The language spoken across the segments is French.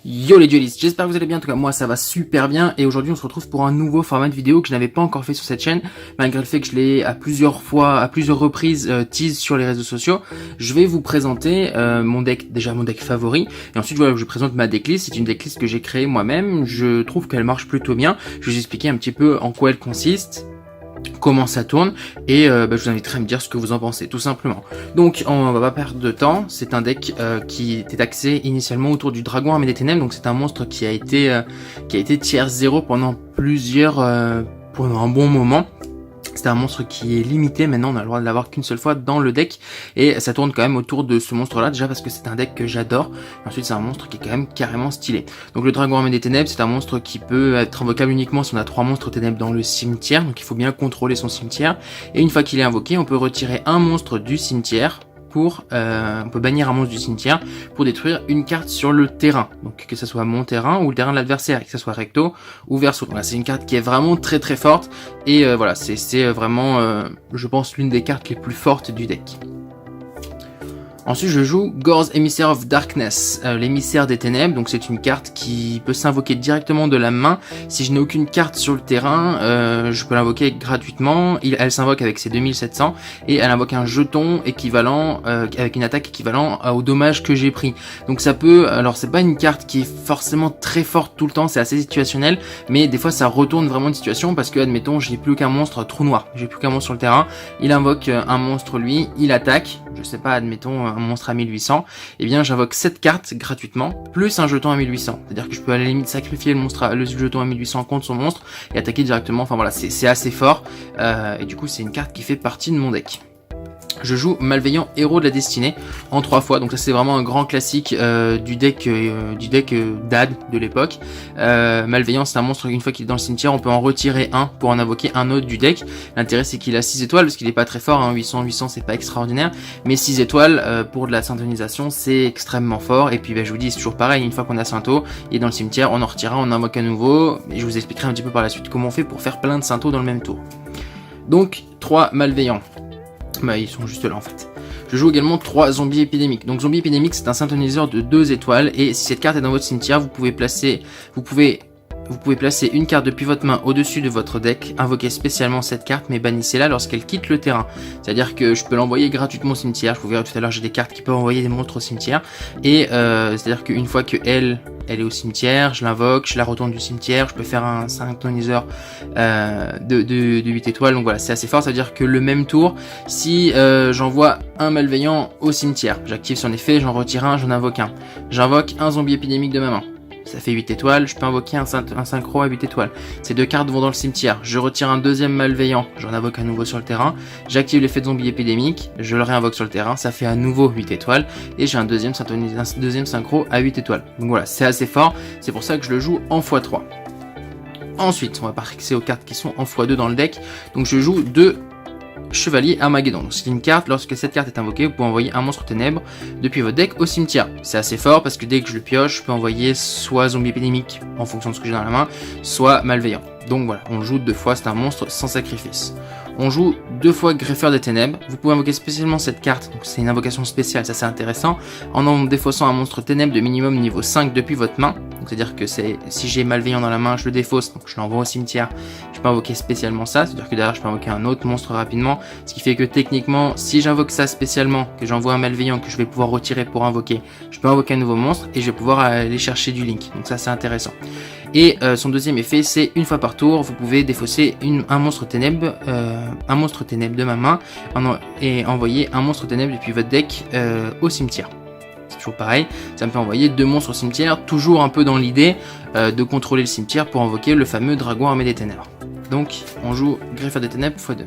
Yo les duelistes, j'espère que vous allez bien, en tout cas moi ça va super bien et aujourd'hui on se retrouve pour un nouveau format de vidéo que je n'avais pas encore fait sur cette chaîne malgré le fait que je l'ai à plusieurs reprises tease sur les réseaux sociaux. Je vais vous présenter mon deck favori et ensuite voilà, je vous présente ma decklist. C'est une decklist que j'ai créée moi-même, je trouve qu'elle marche plutôt bien. Je vais vous expliquer un petit peu en quoi elle consiste, comment ça tourne et je vous inviterai à me dire ce que vous en pensez tout simplement. Donc on va pas perdre de temps, c'est un deck qui était axé initialement autour du dragon armé des ténèbres, donc c'est un monstre qui a été tier 0 pendant pendant un bon moment. C'est un monstre qui est limité, maintenant on a le droit de l'avoir qu'une seule fois dans le deck et ça tourne quand même autour de ce monstre là, déjà parce que c'est un deck que j'adore, ensuite c'est un monstre qui est quand même carrément stylé. Donc le dragon armé des ténèbres, c'est un monstre qui peut être invocable uniquement si on a 3 monstres ténèbres dans le cimetière, donc il faut bien contrôler son cimetière, et une fois qu'il est invoqué, on peut retirer un monstre du cimetière on peut bannir un monstre du cimetière pour détruire une carte sur le terrain, donc que ce soit mon terrain ou le terrain de l'adversaire, que ce soit recto ou verso. Voilà, c'est une carte qui est vraiment très très forte et voilà, c'est vraiment je pense l'une des cartes les plus fortes du deck. Ensuite je joue Gorz Emissary of Darkness, l'émissaire des ténèbres, donc c'est une carte qui peut s'invoquer directement de la main. Si je n'ai aucune carte sur le terrain, je peux l'invoquer gratuitement, elle s'invoque avec ses 2700 et elle invoque un jeton équivalent, avec une attaque équivalent au dommage que j'ai pris. Donc ça peut, alors c'est pas une carte qui est forcément très forte tout le temps, c'est assez situationnel, mais des fois ça retourne vraiment une situation parce que admettons j'ai plus qu'un monstre trou noir, j'ai plus qu'un monstre sur le terrain, il invoque un monstre lui, il attaque, je sais pas, admettons un monstre à 1800, et bien j'invoque cette carte gratuitement, plus un jeton à 1800. C'est-à-dire que je peux à la limite sacrifier le jeton à 1800 contre son monstre et attaquer directement, enfin voilà, c'est assez fort, et du coup c'est une carte qui fait partie de mon deck. Je joue Malveillant, héros de la destinée en 3 fois, donc ça c'est vraiment un grand classique du deck d'Ad de l'époque. Malveillant, c'est un monstre, une fois qu'il est dans le cimetière, on peut en retirer un pour en invoquer un autre du deck. L'intérêt c'est qu'il a 6 étoiles, parce qu'il est pas très fort, hein, 800 c'est pas extraordinaire, mais 6 étoiles pour de la syntonisation c'est extrêmement fort. Et puis je vous dis, c'est toujours pareil, une fois qu'on a Synto, il est dans le cimetière, on en retire un, on en invoque un nouveau, et je vous expliquerai un petit peu par la suite comment on fait pour faire plein de Synto dans le même tour. Donc 3 Malveillants. Bah, ils sont juste là en fait. Je joue également 3 zombies épidémiques. Donc zombie épidémique, c'est un synthoniseur de 2 étoiles et si cette carte est dans votre cimetière, vous pouvez placer une carte depuis votre main au-dessus de votre deck, invoquer spécialement cette carte, mais bannissez-la lorsqu'elle quitte le terrain. C'est-à-dire que je peux l'envoyer gratuitement au cimetière. Je vous verrai tout à l'heure, j'ai des cartes qui peuvent envoyer des monstres au cimetière. Et c'est-à-dire qu'une fois que elle est au cimetière, je l'invoque, je la retourne du cimetière, je peux faire un synthoniseur de 8 étoiles. Donc voilà, c'est assez fort. C'est-à-dire que le même tour, si j'envoie un malveillant au cimetière, j'active son effet, j'en retire un, j'en invoque un. J'invoque un zombie épidémique de ma main. Ça fait 8 étoiles, je peux invoquer un synchro à 8 étoiles. Ces 2 cartes vont dans le cimetière. Je retire un deuxième malveillant, j'en invoque un nouveau sur le terrain. J'active l'effet de zombie épidémique, je le réinvoque sur le terrain, ça fait à nouveau 8 étoiles. Et j'ai un deuxième synchro à 8 étoiles. Donc voilà, c'est assez fort, c'est pour ça que je le joue en x3. Ensuite, on va passer aux cartes qui sont en x2 dans le deck. Donc je joue 2 Chevalier Armageddon. C'est une carte, lorsque cette carte est invoquée, vous pouvez envoyer un monstre ténèbres depuis votre deck au cimetière. C'est assez fort parce que dès que je le pioche, je peux envoyer soit zombie épidémique en fonction de ce que j'ai dans la main, soit malveillant. Donc voilà, on joue 2 fois, c'est un monstre sans sacrifice. On joue 2 fois Greffeur des Ténèbres. Vous pouvez invoquer spécialement cette carte, donc c'est une invocation spéciale, ça c'est intéressant, en défaussant un monstre ténèbres de minimum niveau 5 depuis votre main. Donc c'est-à-dire que si j'ai malveillant dans la main, je le défausse, donc je l'envoie au cimetière. Je peux invoquer spécialement ça, c'est-à-dire que derrière je peux invoquer un autre monstre rapidement, ce qui fait que techniquement, si j'invoque ça spécialement, que j'envoie un malveillant que je vais pouvoir retirer pour invoquer, je peux invoquer un nouveau monstre et je vais pouvoir aller chercher du link. Donc ça c'est intéressant. Et son deuxième effet, c'est une fois par tour, vous pouvez défausser un monstre ténèbre de ma main et envoyer un monstre ténèbre depuis votre deck au cimetière. C'est toujours pareil, ça me fait envoyer 2 monstres au cimetière, toujours un peu dans l'idée de contrôler le cimetière pour invoquer le fameux dragon armé des ténèbres. Donc on joue Greffeur des Ténèbres x2.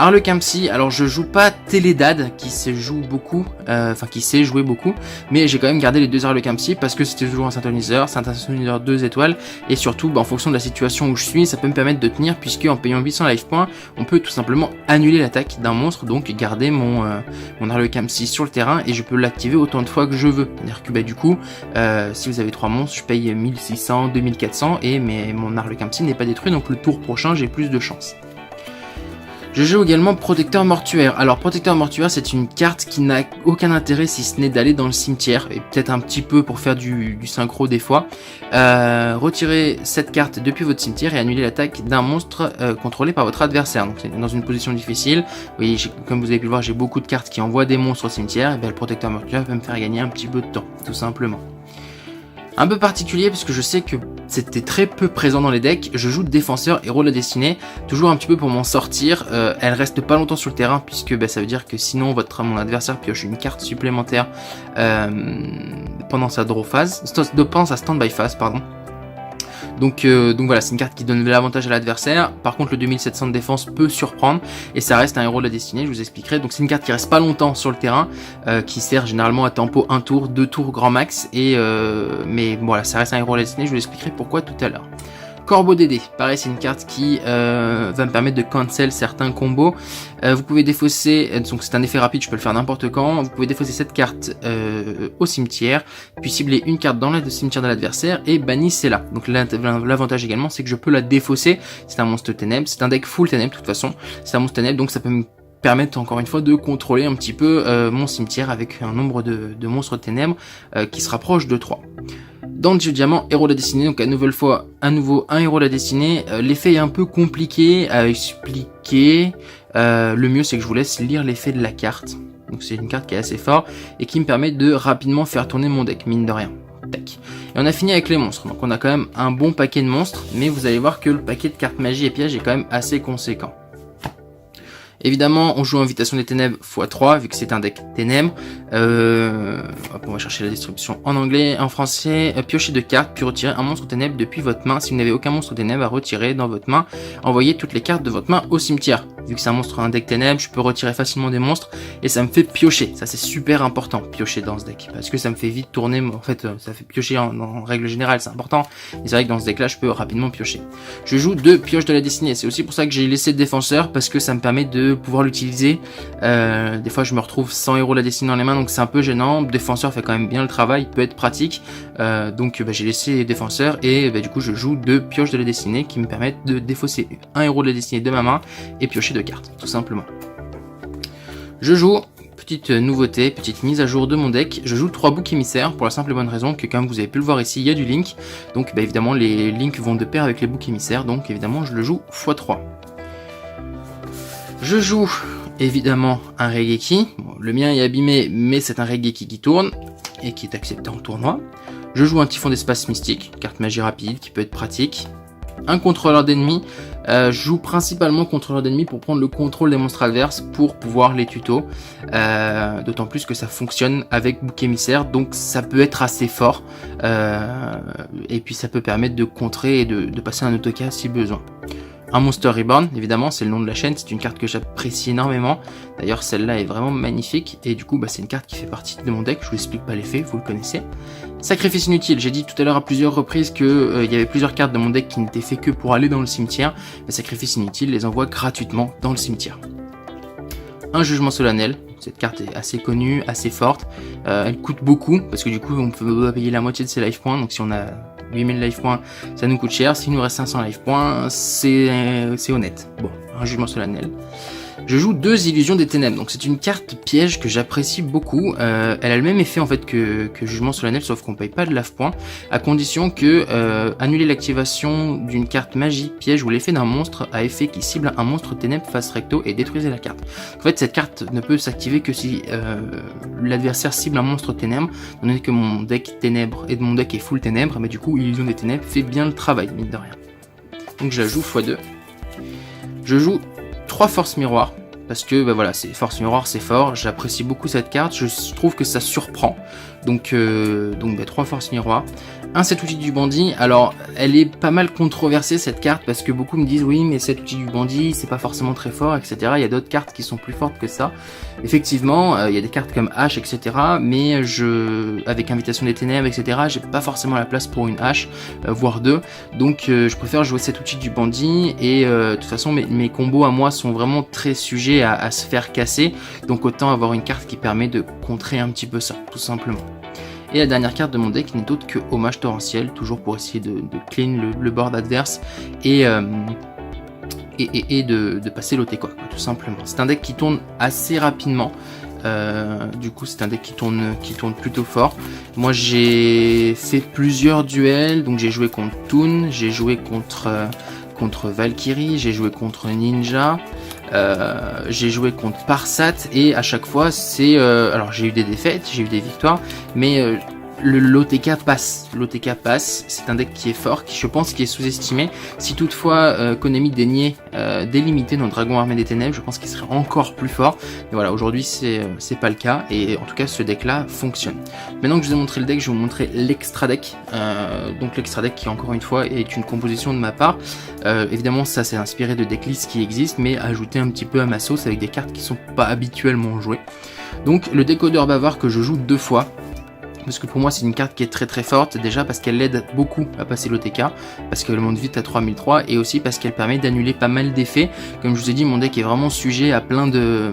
Harlequin Psy, alors je joue pas Télédad qui sait jouer beaucoup, mais j'ai quand même gardé les 2 Harlequin Psy parce que c'était toujours c'est un synthoniseur 2 étoiles, et surtout en fonction de la situation où je suis, ça peut me permettre de tenir, puisque en payant 800 life points, on peut tout simplement annuler l'attaque d'un monstre, donc garder mon Harlequin Psy sur le terrain, et je peux l'activer autant de fois que je veux. C'est-à-dire que du coup, si vous avez 3 monstres, je paye 1600, 2400, et mon Harlequin Psy n'est pas détruit, donc le tour prochain j'ai plus de chance. Je joue également Protecteur Mortuaire. Alors Protecteur Mortuaire, c'est une carte qui n'a aucun intérêt si ce n'est d'aller dans le cimetière, et peut-être un petit peu pour faire du synchro des fois. Retirez cette carte depuis votre cimetière et annulez l'attaque d'un monstre contrôlé par votre adversaire. Donc c'est dans une position difficile. Oui, comme vous avez pu le voir, j'ai beaucoup de cartes qui envoient des monstres au cimetière, et bien le Protecteur Mortuaire va me faire gagner un petit peu de temps, tout simplement. Un peu particulier parce que je sais que c'était très peu présent dans les decks. Je joue Défenseur, Héros de la Destinée, toujours un petit peu pour m'en sortir. Elle reste pas longtemps sur le terrain puisque ça veut dire que sinon mon adversaire pioche une carte supplémentaire pendant sa draw phase, pendant sa standby phase, pardon. Donc voilà, c'est une carte qui donne de l'avantage à l'adversaire. Par contre, le 2700 de défense peut surprendre et ça reste un héros de la destinée, je vous expliquerai. Donc c'est une carte qui reste pas longtemps sur le terrain, qui sert généralement à tempo 1 tour, 2 tours grand max. Mais voilà, ça reste un héros de la destinée, je vous expliquerai pourquoi tout à l'heure. Corbeau Dédé, pareil, c'est une carte qui va me permettre de cancel certains combos. Vous pouvez défausser, donc c'est un effet rapide, je peux le faire n'importe quand. Vous pouvez défausser cette carte au cimetière, puis cibler une carte dans le cimetière de l'adversaire et bannissez-la. Donc l'avantage également, c'est que je peux la défausser. C'est un monstre ténèbres, c'est un deck full ténèbres de toute façon. C'est un monstre ténèbres, donc ça peut me permettre encore une fois de contrôler un petit peu mon cimetière avec un nombre de monstres ténèbres qui se rapproche de 3. Dans le jeu diamant, héros de la destinée, donc à nouveau un héros de la destinée. L'effet est un peu compliqué à expliquer. Le mieux c'est que je vous laisse lire l'effet de la carte. Donc c'est une carte qui est assez forte et qui me permet de rapidement faire tourner mon deck, mine de rien. Tac. Et on a fini avec les monstres. Donc on a quand même un bon paquet de monstres, mais vous allez voir que le paquet de cartes magie et pièges est quand même assez conséquent. Évidemment, on joue Invitation des Ténèbres x3, vu que c'est un deck ténèbres. On va chercher la distribution en anglais. En français, piochez 2 cartes, puis retirez un monstre ténèbres depuis votre main. Si vous n'avez aucun monstre ténèbres à retirer dans votre main, envoyez toutes les cartes de votre main au cimetière. Vu que c'est un deck ténèbres, je peux retirer facilement des monstres, et ça me fait piocher. Ça, c'est super important, piocher dans ce deck, parce que ça me fait vite tourner, en fait, ça fait piocher en règle générale, c'est important. Et c'est vrai que dans ce deck-là, je peux rapidement piocher. Je joue 2 pioches de la destinée. C'est aussi pour ça que j'ai laissé défenseur, parce que ça me permet de pouvoir l'utiliser. Des fois je me retrouve sans héros de la destinée dans les mains, donc c'est un peu gênant. Défenseur fait quand même bien le travail, il peut être pratique. Donc j'ai laissé défenseur et du coup je joue 2 pioches de la destinée qui me permettent de défausser un héros de la destinée de ma main et piocher 2 cartes, tout simplement. Je joue, petite nouveauté, petite mise à jour de mon deck, je joue 3 boucs émissaires pour la simple et bonne raison que, comme vous avez pu le voir ici, il y a du link. Donc évidemment les links vont de pair avec les boucs émissaires, donc évidemment je le joue x3. Je joue évidemment un Regeki. Bon, le mien est abîmé, mais c'est un Regeki qui tourne et qui est accepté en tournoi. Je joue un Typhon d'espace mystique, carte magie rapide qui peut être pratique. Un contrôleur d'ennemis. Je joue principalement contrôleur d'ennemis pour prendre le contrôle des monstres adverses pour pouvoir les tuto. D'autant plus que ça fonctionne avec bouc émissaire, donc ça peut être assez fort. Et puis ça peut permettre de contrer et de passer un autocast si besoin. Un Monster Reborn, évidemment, c'est le nom de la chaîne, c'est une carte que j'apprécie énormément. D'ailleurs, celle-là est vraiment magnifique, et du coup, c'est une carte qui fait partie de mon deck, je vous explique pas l'effet, vous le connaissez. Sacrifice inutile, j'ai dit tout à l'heure à plusieurs reprises que il y avait plusieurs cartes de mon deck qui n'étaient faites que pour aller dans le cimetière. Mais Sacrifice inutile les envoie gratuitement dans le cimetière. Un Jugement solennel, cette carte est assez connue, assez forte, elle coûte beaucoup, parce que du coup, on peut payer la moitié de ses life points, donc si on a 8000 life points, ça nous coûte cher. S'il nous reste 500 life points, c'est honnête. Bon, un Jugement solennel. Je joue 2 Illusions des Ténèbres. Donc c'est une carte piège que j'apprécie beaucoup. Elle a le même effet en fait que Jugement solennel, sauf qu'on paye pas de life points, à condition que annuler l'activation d'une carte magie piège ou l'effet d'un monstre à effet qui cible un monstre ténèbres face recto et détruisez la carte. En fait, cette carte ne peut s'activer que si l'adversaire cible un monstre ténèbres, étant donné que mon deck ténèbres et mon deck est full ténèbres, mais du coup Illusion des Ténèbres fait bien le travail, mine de rien. Donc je la joue x2. Je joue 3 Force Miroir, parce que voilà, c'est Force Miroir, c'est fort, j'apprécie beaucoup cette carte, je trouve que ça surprend. Donc 3 Force Miroir. Un 7 outils du bandit, alors elle est pas mal controversée cette carte, parce que beaucoup me disent oui mais 7 outils du bandit c'est pas forcément très fort, etc. Il y a d'autres cartes qui sont plus fortes que ça. Effectivement, il y a des cartes comme H, etc. Mais avec Invitation des Ténèbres, etc. j'ai pas forcément la place pour une H, voire 2. Donc je préfère jouer 7 outils du bandit, et de toute façon mes combos à moi sont vraiment très sujets à se faire casser. Donc autant avoir une carte qui permet de contrer un petit peu ça, tout simplement. Et la dernière carte de mon deck n'est autre que Hommage Torrentiel, toujours pour essayer de clean le board adverse et et de passer l'OTK, quoi, tout simplement. C'est un deck qui tourne assez rapidement. Du coup c'est un deck qui tourne plutôt fort. Moi j'ai fait plusieurs duels, donc j'ai joué contre Toon, j'ai joué contre Valkyrie, j'ai joué contre Ninja, j'ai joué contre Parsat, et à chaque fois c'est alors j'ai eu des défaites, j'ai eu des victoires, mais l'OTK passe, c'est un deck qui est fort, qui je pense qui est sous-estimé. Si toutefois Konami daignait délimiter notre Dragon Armé des Ténèbres, je pense qu'il serait encore plus fort. Mais voilà, aujourd'hui c'est pas le cas, et en tout cas ce deck là fonctionne. Maintenant que je vous ai montré le deck, je vais vous montrer l'extra deck. Donc l'extra deck qui encore une fois est une composition de ma part. Évidemment ça c'est inspiré de decklists qui existent, mais ajouté un petit peu à ma sauce avec des cartes qui sont pas habituellement jouées. Donc le décodeur bavard que je joue 2 fois. Parce que pour moi c'est une carte qui est très très forte, déjà parce qu'elle l'aide beaucoup à passer l'OTK, parce qu'elle monte vite à 3003, et aussi parce qu'elle permet d'annuler pas mal d'effets. Comme je vous ai dit, mon deck est vraiment sujet à plein de...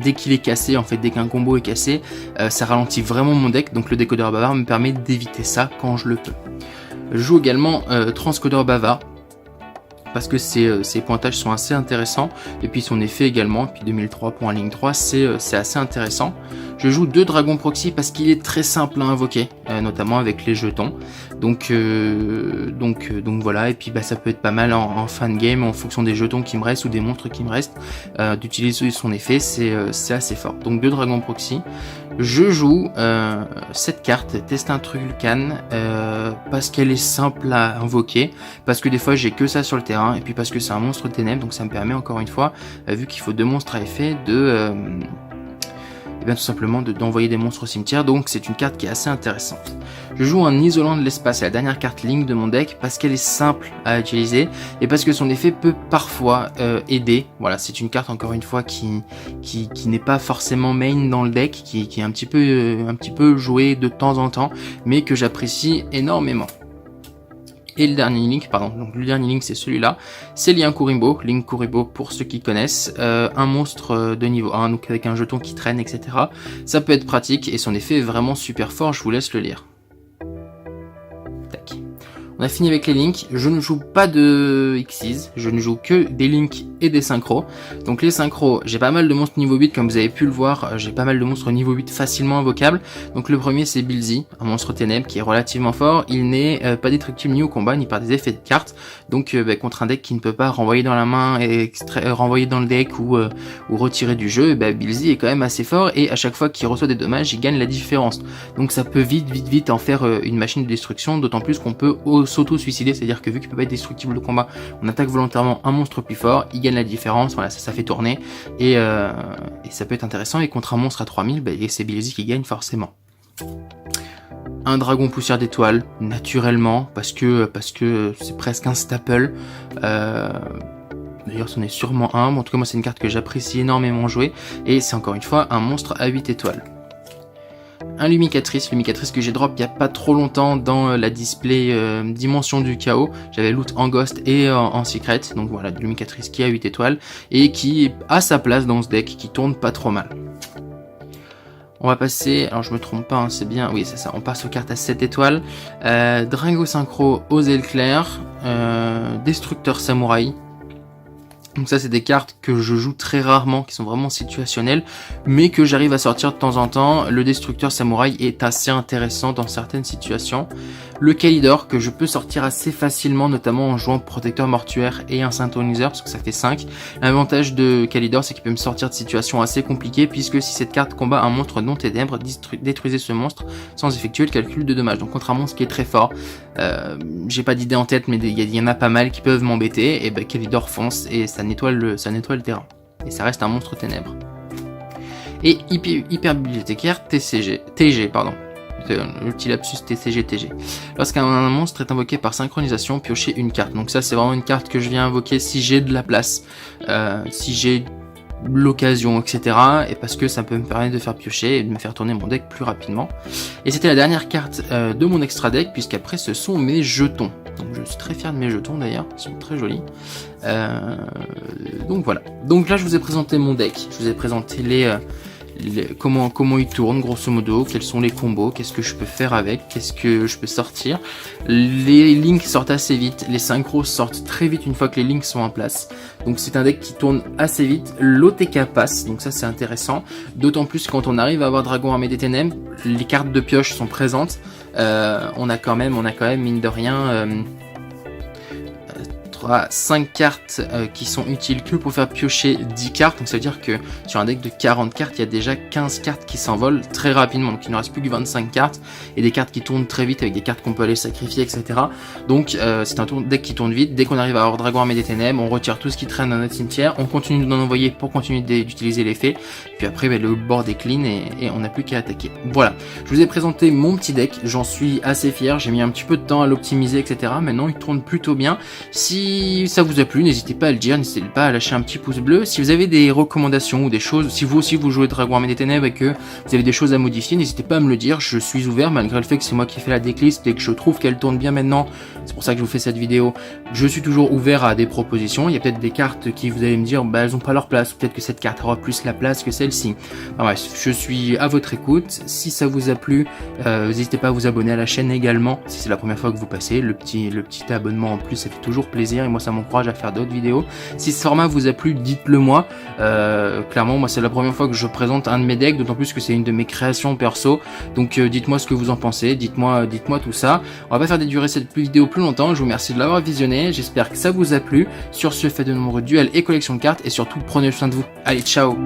Dès qu'il est cassé, en fait dès qu'un combo est cassé, ça ralentit vraiment mon deck, donc le décodeur bavard me permet d'éviter ça quand je le peux. Je joue également transcodeur bavard, parce que ses pointages sont assez intéressants, et puis son effet également, et puis 2003 pour un ligne 3, c'est assez intéressant. Je joue 2 dragons proxy parce qu'il est très simple à invoquer, notamment avec les jetons. Donc voilà, et puis bah, ça peut être pas mal en fin de game, en fonction des jetons qui me restent ou des monstres qui me restent, d'utiliser son effet, c'est assez fort. Donc 2 dragons proxy. Je joue cette carte, Testintrulcan, parce qu'elle est simple à invoquer, parce que des fois j'ai que ça sur le terrain, et puis parce que c'est un monstre de ténèbres, donc ça me permet encore une fois, vu qu'il faut 2 monstres à effet, et bien tout simplement d'envoyer des monstres au cimetière, donc c'est une carte qui est assez intéressante. Je joue un isolant de l'espace, c'est la dernière carte Link de mon deck, parce qu'elle est simple à utiliser, et parce que son effet peut parfois aider. Voilà, c'est une carte encore une fois qui n'est pas forcément main dans le deck, qui est un petit peu jouée de temps en temps, mais que j'apprécie énormément. Et le dernier link, donc le dernier link c'est celui-là, c'est Link Kuriboh. Link Kuriboh, pour ceux qui connaissent, un monstre de niveau 1, donc avec un jeton qui traîne, etc. Ça peut être pratique, et son effet est vraiment super fort, je vous laisse le lire. Tac. On a fini avec les links. Je ne joue pas de Xyz, je ne joue que des links et des synchros. Donc les synchros, j'ai pas mal de monstres niveau 8, comme vous avez pu le voir, j'ai pas mal de monstres niveau 8 facilement invocables. Donc le premier c'est Bilzy, un monstre ténèbres qui est relativement fort. Il n'est pas détructible ni au combat, ni par des effets de cartes. Donc contre un deck qui ne peut pas renvoyer dans la main et renvoyer dans le deck ou retirer du jeu, Bilzy est quand même assez fort, et à chaque fois qu'il reçoit des dommages, il gagne la différence. Donc ça peut vite en faire une machine de destruction, d'autant plus qu'on peut s'auto-suicider, c'est-à-dire que vu qu'il peut pas être destructible au combat, on attaque volontairement un monstre plus fort, il gagne la différence, voilà, ça fait tourner, et ça peut être intéressant, et contre un monstre à 3000, c'est Bilzy qui gagne forcément. Un dragon poussière d'étoiles, naturellement, parce que c'est presque un staple. D'ailleurs, c'en est sûrement un, mais en tout cas moi c'est une carte que j'apprécie énormément jouer, et c'est encore une fois un monstre à 8 étoiles. Un Lumicatrice que j'ai drop il n'y a pas trop longtemps dans la display Dimension du Chaos. J'avais loot en Ghost et en Secret, donc voilà, Lumicatrice qui a 8 étoiles, et qui a sa place dans ce deck, qui tourne pas trop mal. On va passer, alors je me trompe pas, hein, c'est bien, oui c'est ça, on passe aux cartes à 7 étoiles. Dringo Synchro, Osée le Clair, Destructeur Samouraï. Donc ça c'est des cartes que je joue très rarement, qui sont vraiment situationnelles, mais que j'arrive à sortir de temps en temps. Le Destructeur Samouraï est assez intéressant dans certaines situations. Le Kalidor, que je peux sortir assez facilement, notamment en jouant Protecteur Mortuaire et un Synthoniseur, parce que ça fait 5. L'avantage de Kalidor, c'est qu'il peut me sortir de situations assez compliquées, puisque si cette carte combat un monstre non ténèbres, détruisez ce monstre sans effectuer le calcul de dommages. Donc contre un monstre qui est très fort, j'ai pas d'idée en tête, mais il y en a pas mal qui peuvent m'embêter, et Kalidor fonce, et ça nettoie le terrain. Et ça reste un monstre ténèbres. Et hyper bibliothécaire TG, pardon. Le petit lapsus TCG. Lorsqu'un monstre est invoqué par synchronisation, piochez une carte. Donc ça c'est vraiment une carte que je viens invoquer si j'ai de la place, si j'ai l'occasion, etc. Et parce que ça peut me permettre de faire piocher et de me faire tourner mon deck plus rapidement. Et c'était la dernière carte de mon extra deck, puisqu'après ce sont mes jetons. Donc je suis très fier de mes jetons d'ailleurs, ils sont très jolis. Donc voilà. Donc là je vous ai présenté mon deck, je vous ai présenté comment il tourne grosso modo, quels sont les combos, qu'est-ce que je peux faire avec, qu'est-ce que je peux sortir. Les links sortent assez vite, les synchros sortent très vite une fois que les links sont en place. Donc c'est un deck qui tourne assez vite, l'OTK passe, donc ça c'est intéressant. D'autant plus quand on arrive à avoir Dragon Armée des Ténèbres, les cartes de pioche sont présentes. On a quand même mine de rien 5 cartes qui sont utiles que pour faire piocher 10 cartes, donc ça veut dire que sur un deck de 40 cartes, il y a déjà 15 cartes qui s'envolent très rapidement, donc il ne reste plus que 25 cartes, et des cartes qui tournent très vite avec des cartes qu'on peut aller sacrifier, etc. Donc c'est un deck qui tourne vite. Dès qu'on arrive à avoir Dragon Armée des Ténèbres, on retire tout ce qui traîne dans notre cimetière, on continue d'en envoyer pour continuer d'utiliser l'effet, puis après le board est clean et on n'a plus qu'à attaquer. Voilà, je vous ai présenté mon petit deck, j'en suis assez fier, j'ai mis un petit peu de temps à l'optimiser, etc. Maintenant il tourne plutôt bien. Si ça vous a plu, n'hésitez pas à le dire, n'hésitez pas à lâcher un petit pouce bleu. Si vous avez des recommandations ou des choses, si vous aussi vous jouez Dragon Armée des Ténèbres et que vous avez des choses à modifier, n'hésitez pas à me le dire, je suis ouvert malgré le fait que c'est moi qui fais la decklist et que je trouve qu'elle tourne bien maintenant. C'est pour ça que je vous fais cette vidéo. Je suis toujours ouvert à des propositions. Il y a peut-être des cartes qui vous allez me dire, bah elles ont pas leur place, ou peut-être que cette carte aura plus la place que celle-ci. Enfin, bref, je suis à votre écoute. Si ça vous a plu, n'hésitez pas à vous abonner à la chaîne également. Si c'est la première fois que vous passez, le petit abonnement en plus, ça fait toujours plaisir et moi ça m'encourage à faire d'autres vidéos. Si ce format vous a plu, dites-le moi. Clairement, moi c'est la première fois que je présente un de mes decks, d'autant plus que c'est une de mes créations perso. Donc dites-moi ce que vous en pensez, dites-moi tout ça. On va pas faire durer cette vidéo plus longtemps. Je vous remercie de l'avoir visionné. J'espère que ça vous a plu. Sur ce, faites de nombreux duels et collections de cartes et surtout prenez soin de vous. Allez, ciao.